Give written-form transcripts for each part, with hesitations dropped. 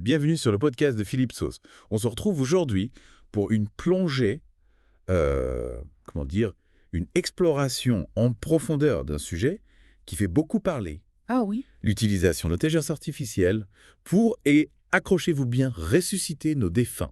bienvenue sur le podcast de Philippe Sauce. On se retrouve aujourd'hui pour une plongée, une exploration en profondeur d'un sujet qui fait beaucoup parler. Ah oui. L'utilisation de l'intelligence artificielle pour, et accrochez-vous bien, ressusciter nos défunts.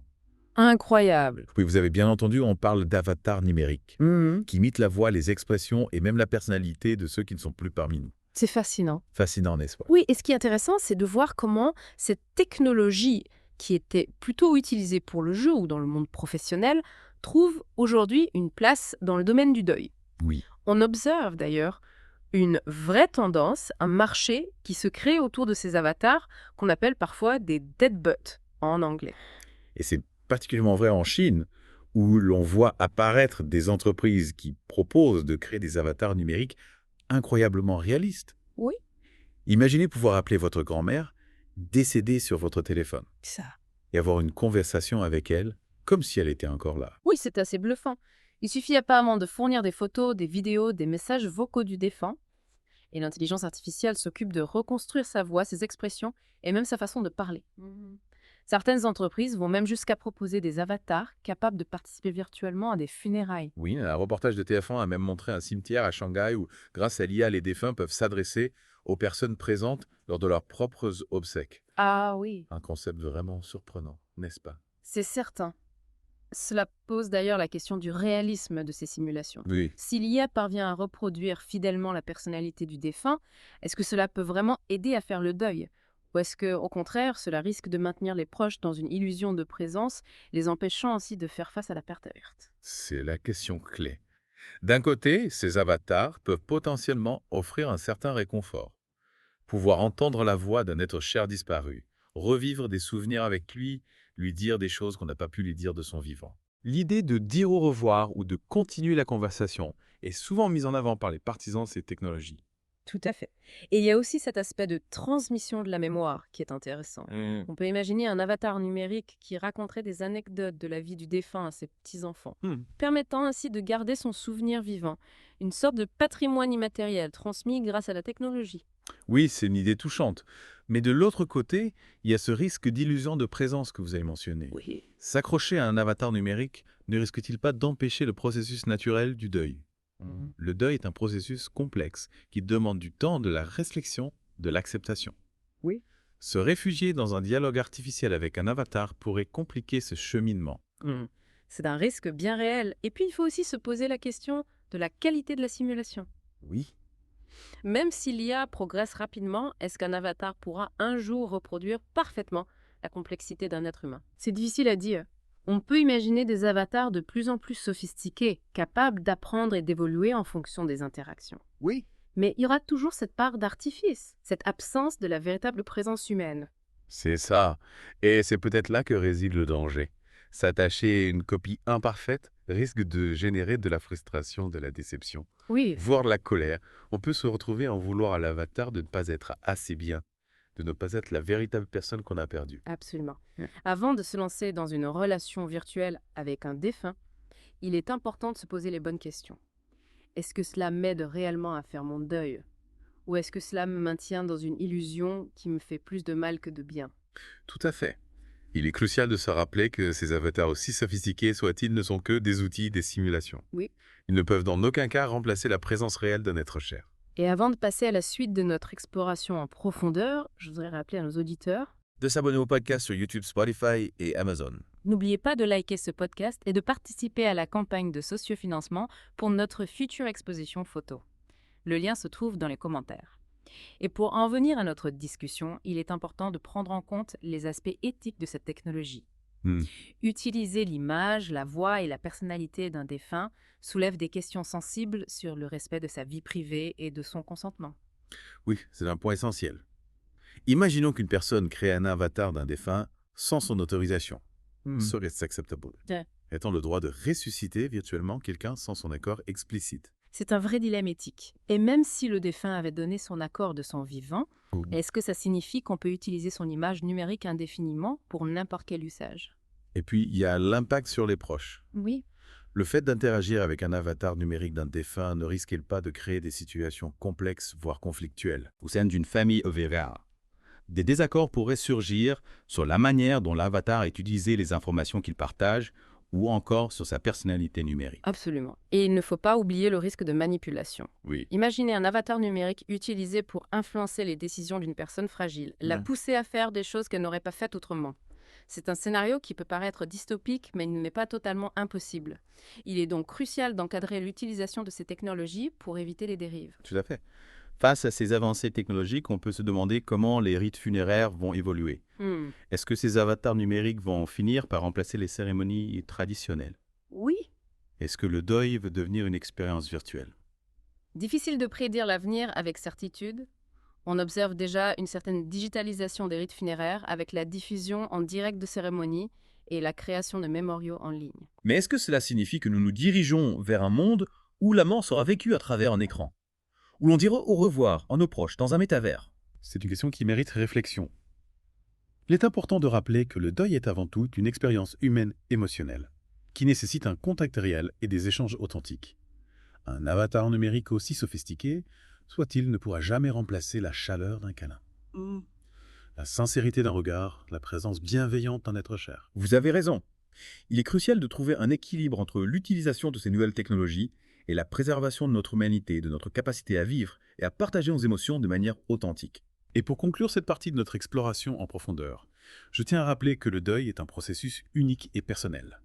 Incroyable. Oui, vous avez bien entendu, on parle d'avatars numériques Mhm. qui imitent la voix, les expressions et même la personnalité de ceux qui ne sont plus parmi nous. C'est fascinant. Fascinant, n'est-ce pas? Oui, et ce qui est intéressant, c'est de voir comment cette technologie qui était plutôt utilisée pour le jeu ou dans le monde professionnel trouve aujourd'hui une place dans le domaine du deuil. Oui. On observe d'ailleurs une vraie tendance, un marché qui se crée autour de ces avatars qu'on appelle parfois des deadbots en anglais. Et c'est particulièrement vrai en Chine, où l'on voit apparaître des entreprises qui proposent de créer des avatars numériques incroyablement réalistes. Oui. Imaginez pouvoir appeler votre grand-mère décédée sur votre téléphone Ça. et avoir une conversation avec elle comme si elle était encore là. Oui, c'est assez bluffant. Il suffit apparemment de fournir des photos, des vidéos, des messages vocaux du défunt, et l'intelligence artificielle s'occupe de reconstruire sa voix, ses expressions et même sa façon de parler. Certaines entreprises vont même jusqu'à proposer des avatars capables de participer virtuellement à des funérailles. Oui, un reportage de TF1 a même montré un cimetière à Shanghai où, grâce à l'IA, les défunts peuvent s'adresser aux personnes présentes lors de leurs propres obsèques. Ah oui, Un concept vraiment surprenant, n'est-ce pas? c'est certain. Cela pose d'ailleurs la question du réalisme de ces simulations. Oui. Si l'IA parvient à reproduire fidèlement la personnalité du défunt, est-ce que cela peut vraiment aider à faire le deuil? Ou est-ce que, au contraire, cela risque de maintenir les proches dans une illusion de présence, les empêchant ainsi de faire face à la perte verte? C'est la question clé. D'un côté, ces avatars peuvent potentiellement offrir un certain réconfort. Pouvoir entendre la voix d'un être cher disparu, revivre des souvenirs avec lui dire des choses qu'on n'a pas pu lui dire de son vivant. L'idée de dire au revoir ou de continuer la conversation est souvent mise en avant par les partisans de ces technologies. Tout à fait. Et il y a aussi cet aspect de transmission de la mémoire qui est intéressant. On peut imaginer un avatar numérique qui raconterait des anecdotes de la vie du défunt à ses petits-enfants, permettant ainsi de garder son souvenir vivant, une sorte de patrimoine immatériel transmis grâce à la technologie. Oui, c'est une idée touchante. Mais de l'autre côté, il y a ce risque d'illusion de présence que vous avez mentionné. Oui. S'accrocher à un avatar numérique ne risque-t-il pas d'empêcher le processus naturel du deuil? Le deuil est un processus complexe qui demande du temps, de la réflexion, de l'acceptation. Oui. Se réfugier dans un dialogue artificiel avec un avatar pourrait compliquer ce cheminement. C'est un risque bien réel. Et puis il faut aussi se poser la question de la qualité de la simulation. Oui. Même si l'IA progresse rapidement, est-ce qu'un avatar pourra un jour reproduire parfaitement la complexité d'un être humain? C'est difficile à dire. On peut imaginer des avatars de plus en plus sophistiqués, capables d'apprendre et d'évoluer en fonction des interactions. Oui. Mais il y aura toujours cette part d'artifice, cette absence de la véritable présence humaine. C'est ça. Et c'est peut-être là que réside le danger. S'attacher à une copie imparfaite risque de générer de la frustration, de la déception, Oui, voire de la colère. On peut se retrouver en vouloir à l'avatar de ne pas être assez bien, de ne pas être la véritable personne qu'on a perdue. absolument. Avant de se lancer dans une relation virtuelle avec un défunt, il est important de se poser les bonnes questions. Est-ce que cela m'aide réellement à faire mon deuil? Ou est-ce que cela me maintient dans une illusion qui me fait plus de mal que de bien? Tout à fait. Il est crucial de se rappeler que ces avatars, aussi sophistiqués soient-ils, ne sont que des outils, des simulations. Oui. Ils ne peuvent dans aucun cas remplacer la présence réelle d'un être cher. Et avant de passer à la suite de notre exploration en profondeur, je voudrais rappeler à nos auditeurs, de s'abonner au podcast sur YouTube, Spotify et Amazon. n'oubliez pas de liker ce podcast et de participer à la campagne de sociofinancement pour notre future exposition photo. Le lien se trouve dans les commentaires. Et pour en venir à notre discussion, il est important de prendre en compte les aspects éthiques de cette technologie. Utiliser l'image, la voix et la personnalité d'un défunt soulève des questions sensibles sur le respect de sa vie privée et de son consentement. Oui, c'est un point essentiel. Imaginons qu'une personne crée un avatar d'un défunt sans son autorisation. Serait-ce acceptable? Ouais. Est-on le droit de ressusciter virtuellement quelqu'un sans son accord explicite? C'est un vrai dilemme éthique. Et même si le défunt avait donné son accord de son vivant, est-ce que ça signifie qu'on peut utiliser son image numérique indéfiniment pour n'importe quel usage? Et puis, il y a l'impact sur les proches. Oui. Le fait d'interagir avec un avatar numérique d'un défunt ne risque-t-il pas de créer des situations complexes, voire conflictuelles? Au sein d'une famille OVRA, Des désaccords pourraient surgir sur la manière dont l'avatar est utilisé les informations qu'il partage ou encore sur sa personnalité numérique. Absolument. Et il ne faut pas oublier le risque de manipulation. Oui. Imaginez un avatar numérique utilisé pour influencer les décisions d'une personne fragile, la pousser à faire des choses qu'elle n'aurait pas faites autrement. C'est un scénario qui peut paraître dystopique, mais il n'est pas totalement impossible. Il est donc crucial d'encadrer l'utilisation de ces technologies pour éviter les dérives. Tout à fait. Face à ces avancées technologiques, on peut se demander comment les rites funéraires vont évoluer. Est-ce que ces avatars numériques vont finir par remplacer les cérémonies traditionnelles? Oui. Est-ce que le deuil va devenir une expérience virtuelle? Difficile de prédire l'avenir avec certitude. On observe déjà une certaine digitalisation des rites funéraires avec la diffusion en direct de cérémonies et la création de mémoriaux en ligne. Mais est-ce que cela signifie que nous nous dirigeons vers un monde où la mort sera vécue à travers un écran? Où l'on dira au revoir à nos proches dans un métavers? C'est une question qui mérite réflexion. Il est important de rappeler que le deuil est avant tout une expérience humaine émotionnelle, qui nécessite un contact réel et des échanges authentiques. Un avatar numérique aussi sophistiqué soit-il ne pourra jamais remplacer la chaleur d'un câlin, la sincérité d'un regard, la présence bienveillante d'un être cher. Vous avez raison. Il est crucial de trouver un équilibre entre l'utilisation de ces nouvelles technologies et la préservation de notre humanité, de notre capacité à vivre et à partager nos émotions de manière authentique. Et pour conclure cette partie de notre exploration en profondeur, je tiens à rappeler que le deuil est un processus unique et personnel.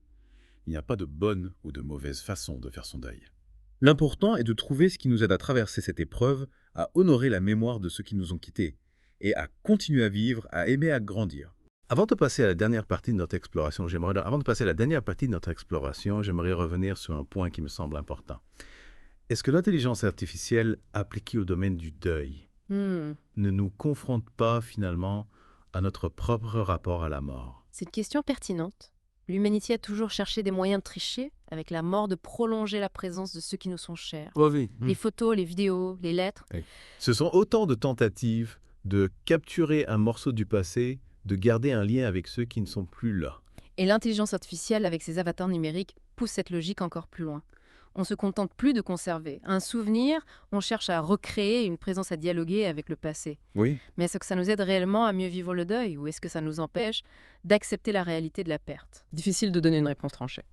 Il n'y a pas de bonne ou de mauvaise façon de faire son deuil. L'important est de trouver ce qui nous aide à traverser cette épreuve, à honorer la mémoire de ceux qui nous ont quittés et à continuer à vivre, à aimer, à grandir. Avant de passer à la dernière partie de notre exploration, j'aimerais revenir sur un point qui me semble important. Est-ce que l'intelligence artificielle appliquée au domaine du deuil ne nous confronte pas finalement à notre propre rapport à la mort? C'est une question pertinente. L'humanité a toujours cherché des moyens de tricher, avec la mort de prolonger la présence de ceux qui nous sont chers. Les photos, les vidéos, les lettres. Ce sont autant de tentatives de capturer un morceau du passé, de garder un lien avec ceux qui ne sont plus là. Et l'intelligence artificielle, avec ses avatars numériques, pousse cette logique encore plus loin. On ne se contente plus de conserver un souvenir, on cherche à recréer une présence à dialoguer avec le passé. Oui. Mais est-ce que ça nous aide réellement à mieux vivre le deuil ou est-ce que ça nous empêche d'accepter la réalité de la perte? Difficile de donner une réponse tranchée.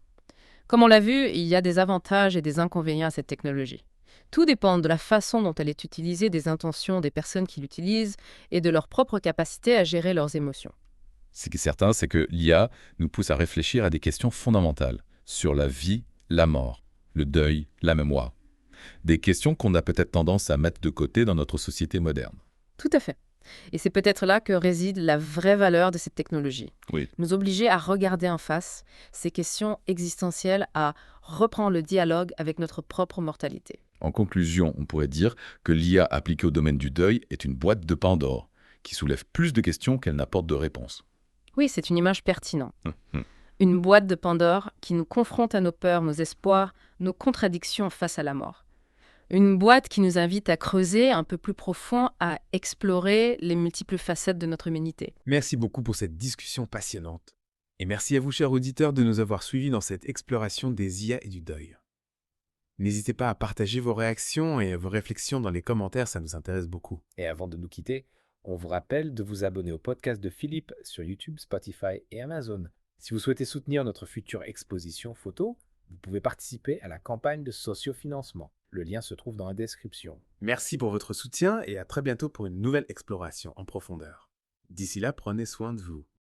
Comme on l'a vu, il y a des avantages et des inconvénients à cette technologie. Tout dépend de la façon dont elle est utilisée, des intentions des personnes qui l'utilisent et de leur propre capacité à gérer leurs émotions. Ce qui est certain, c'est que l'IA nous pousse à réfléchir à des questions fondamentales sur la vie, la mort, le deuil, la mémoire. Des questions qu'on a peut-être tendance à mettre de côté dans notre société moderne. Tout à fait. Et c'est peut-être là que réside la vraie valeur de cette technologie. Oui. Nous obliger à regarder en face ces questions existentielles, à reprendre le dialogue avec notre propre mortalité. En conclusion, on pourrait dire que l'IA appliquée au domaine du deuil est une boîte de Pandore qui soulève plus de questions qu'elle n'apporte de réponses. Oui, c'est une image pertinente. Une boîte de Pandore qui nous confronte à nos peurs, nos espoirs, nos contradictions face à la mort. Une boîte qui nous invite à creuser un peu plus profond, à explorer les multiples facettes de notre humanité. Merci beaucoup pour cette discussion passionnante. Et merci à vous, chers auditeurs, de nous avoir suivis dans cette exploration des IA et du deuil. N'hésitez pas à partager vos réactions et vos réflexions dans les commentaires, ça nous intéresse beaucoup. Et avant de nous quitter, on vous rappelle de vous abonner au podcast de Philippe sur YouTube, Spotify et Amazon. Si vous souhaitez soutenir notre future exposition photo, vous pouvez participer à la campagne de sociofinancement. Le lien se trouve dans la description. Merci pour votre soutien et à très bientôt pour une nouvelle exploration en profondeur. D'ici là, prenez soin de vous.